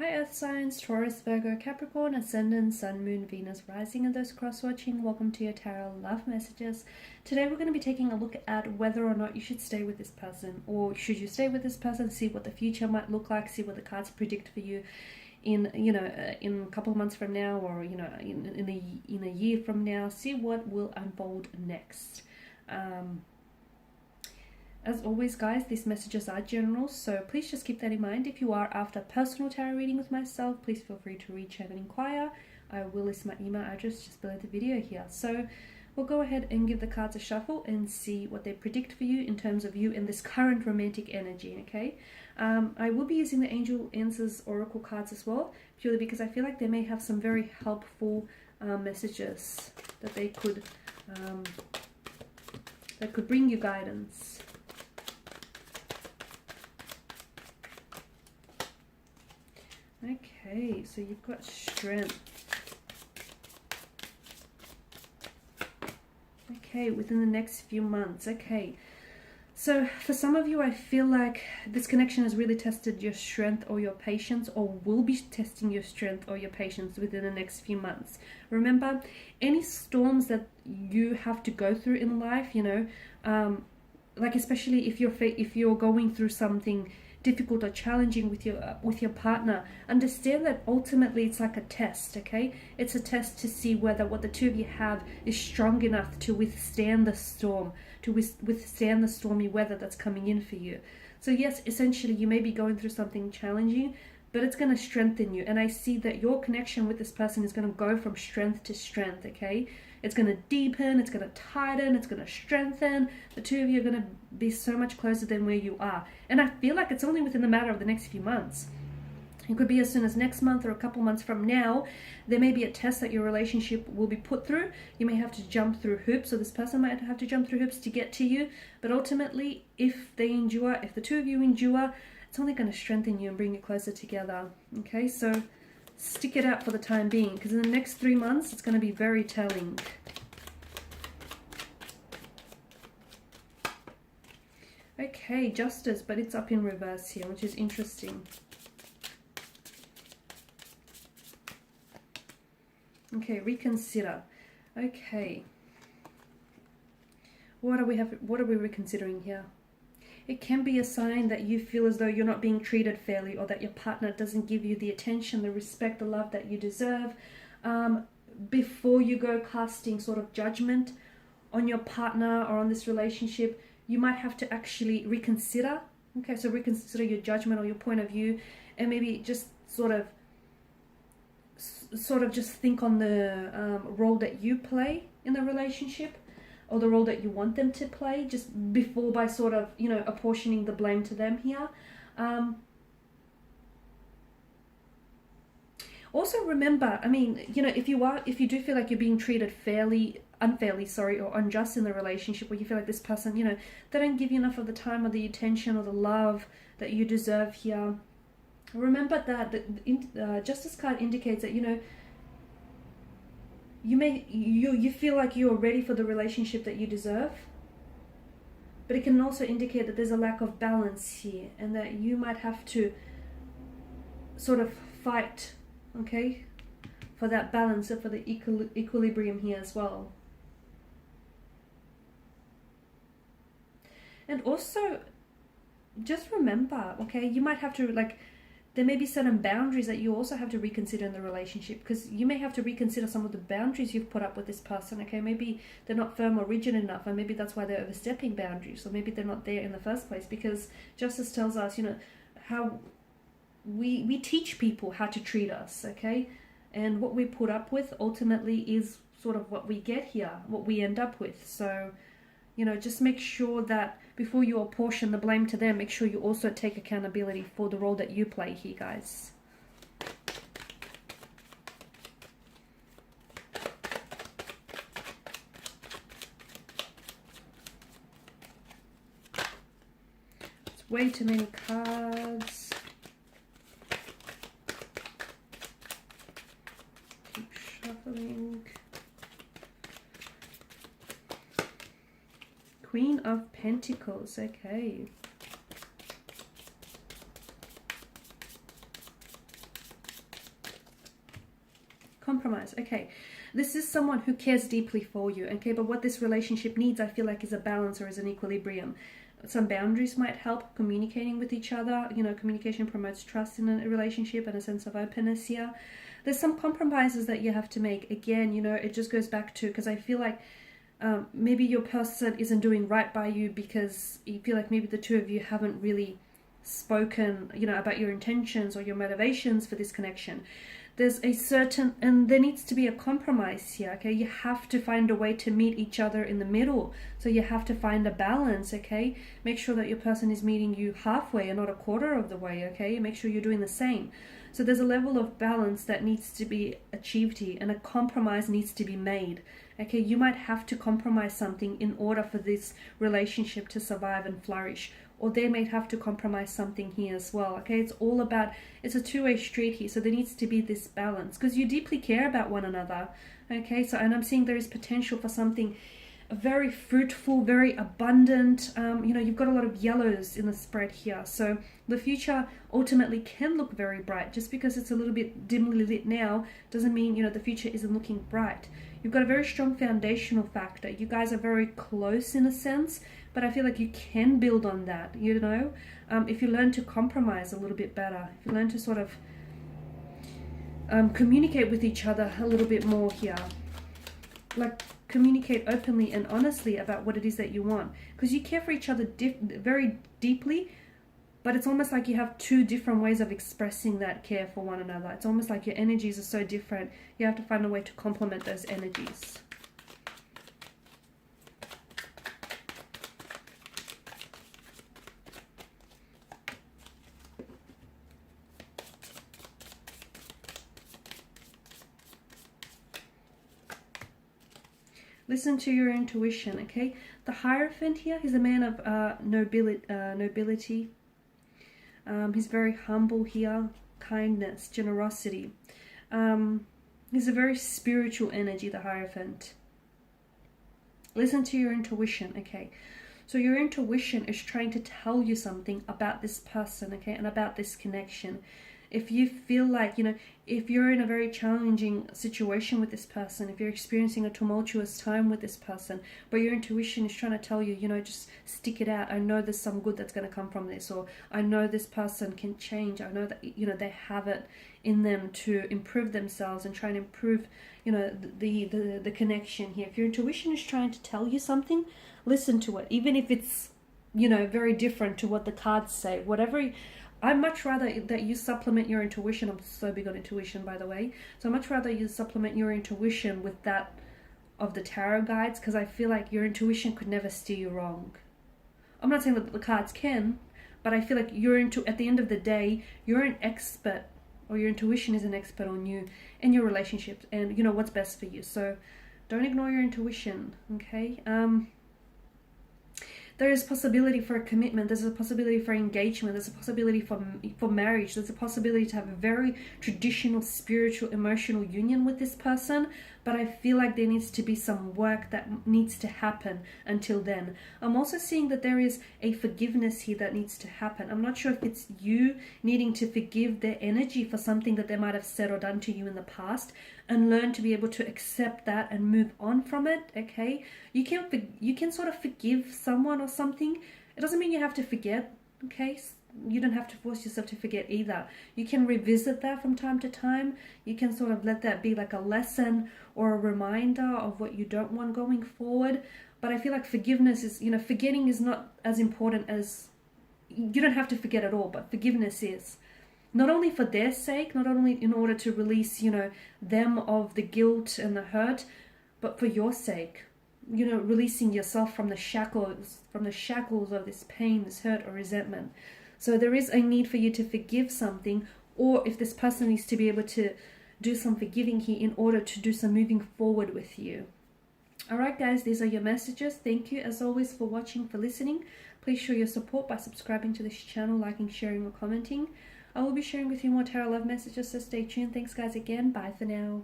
Hi Earth signs, Taurus, Virgo, Capricorn, Ascendant, Sun, Moon, Venus, Rising, and those cross-watching. Welcome to your tarot love messages. Today we're going to be taking a look at whether or not you should stay with this person, or should you stay with this person, see what the future might look like, see what the cards predict for you in in a couple of months from now, or in a year from now. See what will unfold next. As always, guys, these messages are general, so please just keep that in mind. If you are after personal tarot reading with myself, please feel free to reach out and inquire. I will list my email address just below the video here. So we'll go ahead and give the cards a shuffle and see what they predict for you in terms of you in this current romantic energy, okay? I will be using the Angel Answers Oracle cards as well, purely because I feel like they may have some very helpful messages that they could bring you guidance. Okay, so you've got strength. Okay, within the next few months. Okay, so for some of you, I feel like this connection has really tested your strength or your patience, or will be testing your strength or your patience within the next few months. Remember, any storms that you have to go through in life, like especially if you're going through something difficult or challenging with your partner, understand that ultimately it's like a test, okay? It's a test to see whether what the two of you have is strong enough to withstand the storm, to withstand the stormy weather that's coming in for you. So yes, essentially you may be going through something challenging, but it's going to strengthen you. And I see that your connection with this person is going to go from strength to strength, okay? It's going to deepen, it's going to tighten, it's going to strengthen. The two of you are going to be so much closer than where you are. And I feel like it's only within the matter of the next few months. It could be as soon as next month or a couple months from now. There may be a test that your relationship will be put through. You may have to jump through hoops, or this person might have to jump through hoops to get to you. But ultimately, if the two of you endure, it's only going to strengthen you and bring you closer together. Okay, so stick it out for the time being, because in the next 3 months, it's going to be very telling. Okay, Justice, but it's up in reverse here, which is interesting. Okay, Reconsider. Okay. What are we reconsidering here? It can be a sign that you feel as though you're not being treated fairly, or that your partner doesn't give you the attention, the respect, the love that you deserve. Before you go casting sort of judgment on your partner or on this relationship, you might have to actually reconsider. Okay, so reconsider your judgment or your point of view, and maybe just sort of just think on the role that you play in the relationship, or the role that you want them to play, just before by sort of, apportioning the blame to them here. Also remember, I mean, if you do feel like you're being treated unfairly, or unjust in the relationship, where you feel like this person, they don't give you enough of the time or the attention or the love that you deserve here, remember that the Justice card indicates that, you feel like you're ready for the relationship that you deserve, but it can also indicate that there's a lack of balance here, and that you might have to sort of fight, okay, for that balance, or for the equilibrium here as well. And also, just remember, okay, you might have to, there may be certain boundaries that you also have to reconsider in the relationship, because you may have to reconsider some of the boundaries you've put up with this person, okay? Maybe they're not firm or rigid enough, and maybe that's why they're overstepping boundaries, or maybe they're not there in the first place, because Justice tells us, how we teach people how to treat us, okay? And what we put up with ultimately is sort of what we get here, what we end up with. So, just make sure that before you apportion the blame to them, make sure you also take accountability for the role that you play here, guys. It's way too many cards. Keep shuffling. Queen of Pentacles, okay. compromise. Okay, this is someone who cares deeply for you. Okay, but what this relationship needs, I feel like, is a balance or is an equilibrium. Some boundaries might help, communicating with each other. You know, communication promotes trust in a relationship and a sense of openness here. There's some compromises that you have to make. Again, you know, it just goes back to, because I feel like maybe your person isn't doing right by you because you feel like maybe the two of you haven't really spoken, you know, about your intentions or your motivations for this connection. There's a certain, and there needs to be a compromise here, okay? You have to find a way to meet each other in the middle. So you have to find a balance, okay? Make sure that your person is meeting you halfway and not a quarter of the way, okay? Make sure you're doing the same. So there's a level of balance that needs to be achieved here, and a compromise needs to be made. Okay, you might have to compromise something in order for this relationship to survive and flourish, or they may have to compromise something here as well. Okay, it's all about, it's a two-way street here, so there needs to be this balance because you deeply care about one another. Okay, so, and I'm seeing there is potential for something very fruitful, very abundant. You know, you've got a lot of yellows in the spread here, so the future ultimately can look very bright. Just because it's a little bit dimly lit now doesn't mean, you know, the future isn't looking bright. You've got a very strong foundational factor. You guys are very close in a sense, but I feel like you can build on that, you know, if you learn to compromise a little bit better, if you learn to sort of communicate with each other a little bit more here, like communicate openly and honestly about what it is that you want, because you care for each other very deeply, but it's almost like you have two different ways of expressing that care for one another. It's almost like your energies are so different. You have to find a way to complement those energies. Listen to your intuition, okay? The Hierophant here, he's a man of nobility. He's very humble here, kindness, generosity. He's a very spiritual energy, the Hierophant. Listen to your intuition, okay? So your intuition is trying to tell you something about this person, okay, and about this connection. If you feel like, you know, if you're in a very challenging situation with this person, if you're experiencing a tumultuous time with this person, but your intuition is trying to tell you, you know, just stick it out. I know there's some good that's going to come from this, or I know this person can change. I know that, you know, they have it in them to improve themselves and try and improve, you know, the connection here. If your intuition is trying to tell you something, listen to it, even if it's, you know, very different to what the cards say. Whatever. I'd much rather that you supplement your intuition. I'm so big on intuition, by the way. So I'd much rather you supplement your intuition with that of the tarot guides, because I feel like your intuition could never steer you wrong. I'm not saying that the cards can, but I feel like at the end of the day, you're an expert, or your intuition is an expert on you and your relationships and, you know, what's best for you. So don't ignore your intuition, okay? There is possibility for a commitment. There's a possibility for engagement. There's a possibility for marriage. There's a possibility to have a very traditional, spiritual, emotional union with this person. But I feel like there needs to be some work that needs to happen until then. I'm also seeing that there is a forgiveness here that needs to happen. I'm not sure if it's you needing to forgive their energy for something that they might have said or done to you in the past, and learn to be able to accept that and move on from it, okay? You can sort of forgive someone or something. It doesn't mean you have to forget, okay? You don't have to force yourself to forget either. You can revisit that from time to time. You can sort of let that be like a lesson or a reminder of what you don't want going forward. But I feel like forgiveness is, you know, forgetting is not as important as, you don't have to forget at all, but forgiveness is. Not only for their sake, not only in order to release, you know, them of the guilt and the hurt, but for your sake. You know, releasing yourself from the shackles of this pain, this hurt or resentment. So there is a need for you to forgive something, or if this person needs to be able to do some forgiving here in order to do some moving forward with you. Alright guys, these are your messages. Thank you as always for watching, for listening. Please show your support by subscribing to this channel, liking, sharing or commenting. I will be sharing with you more tarot love messages, so stay tuned. Thanks guys again. Bye for now.